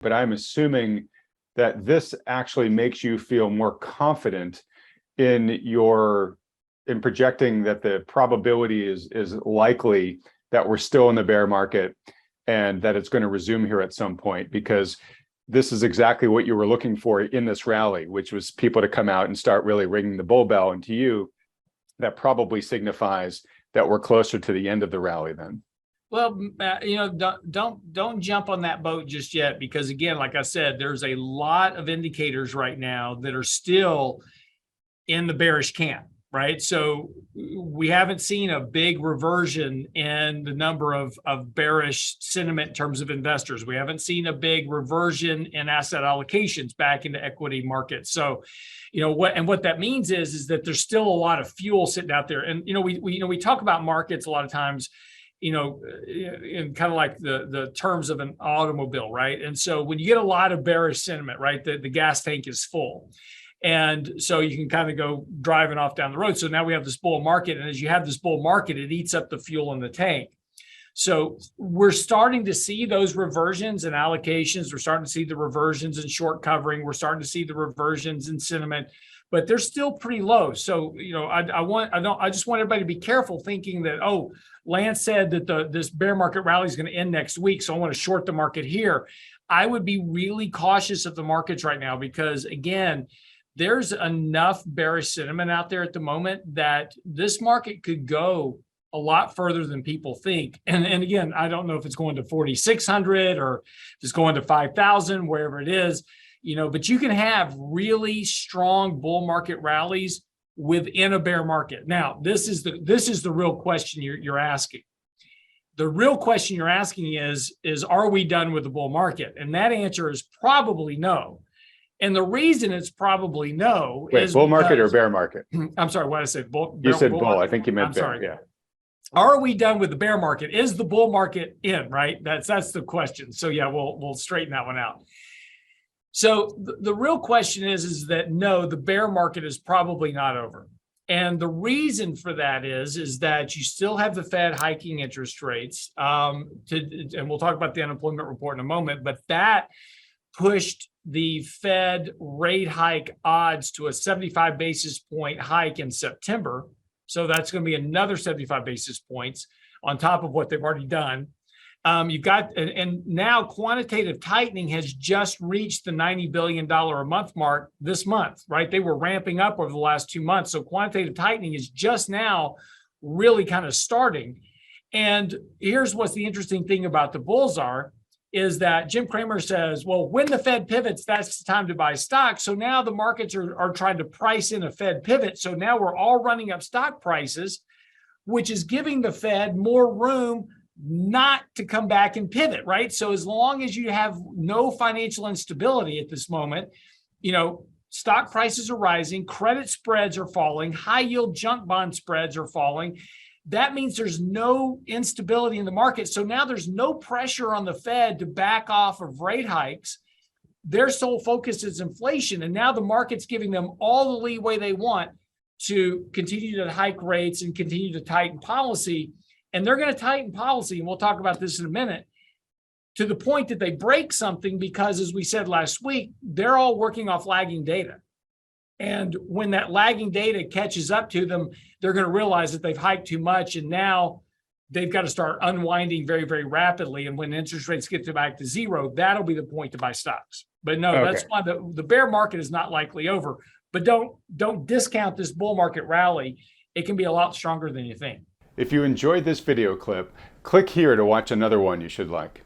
But I'm assuming that this actually makes you feel more confident in projecting that the probability is likely that we're still in the bear market and that it's going to resume here at some point, because this is exactly what you were looking for in this rally, which was people to come out and start really ringing the bull bell. And to you, that probably signifies that we're closer to the end of the rally then. Well, don't jump on that boat just yet, because again, like I said, there's a lot of indicators right now that are still in the bearish camp, right? So we haven't seen a big reversion in the number of bearish sentiment in terms of investors. We haven't seen a big reversion in asset allocations back into equity markets. So, what that means is that there's still a lot of fuel sitting out there. And we talk about markets a lot of times, in kind of like the terms of an automobile, right? And so when you get a lot of bearish sentiment, right, the gas tank is full. And so you can kind of go driving off down the road. So now we have this bull market. And as you have this bull market, it eats up the fuel in the tank. So we're starting to see those reversions and allocations. We're starting to see the reversions in short covering. We're starting to see the reversions in sentiment, but they're still pretty low. So, I just want everybody to be careful thinking that, oh, Lance said that this bear market rally is going to end next week, so I want to short the market here. I would be really cautious of the markets right now because, again, there's enough bearish sentiment out there at the moment that this market could go a lot further than people think. And again, I don't know if it's going to 4,600 or just going to 5,000, wherever it is, but you can have really strong bull market rallies within a bear market. Now, this is the real question you're asking. The real question you're asking is are we done with the bull market? And that answer is probably no. And the reason it's probably no is bull market or bear market? I'm sorry, what did I say? You said bull. I think you meant bear. Sorry. Yeah. Are we done with the bear market? Is the bull market in, right? That's the question. So yeah, we'll straighten that one out. So the real question is that no, the bear market is probably not over. And the reason for that is that you still have the Fed hiking interest rates. And we'll talk about the unemployment report in a moment, but that pushed the Fed rate hike odds to a 75 basis point hike in September. So that's going to be another 75 basis points on top of what they've already done. You've got, and now quantitative tightening has just reached the $90 billion a month mark this month, right? They were ramping up over the last 2 months. So quantitative tightening is just now really kind of starting. And here's what's the interesting thing about the bulls is that Jim Cramer says, well, when the Fed pivots, that's the time to buy stocks. So now the markets are trying to price in a Fed pivot. So now we're all running up stock prices, which is giving the Fed more room not to come back and pivot, right? So as long as you have no financial instability at this moment, stock prices are rising, credit spreads are falling, high yield junk bond spreads are falling. That means there's no instability in the market. So now there's no pressure on the Fed to back off of rate hikes. Their sole focus is inflation. And now the market's giving them all the leeway they want to continue to hike rates and continue to tighten policy. And they're going to tighten policy, and we'll talk about this in a minute, to the point that they break something because, as we said last week, they're all working off lagging data. And when that lagging data catches up to them, they're going to realize that they've hiked too much, and now they've got to start unwinding very, very rapidly. And when interest rates get back to zero, that'll be the point to buy stocks. But no, okay. That's why the bear market is not likely over. But don't discount this bull market rally. It can be a lot stronger than you think. If you enjoyed this video clip, click here to watch another one you should like.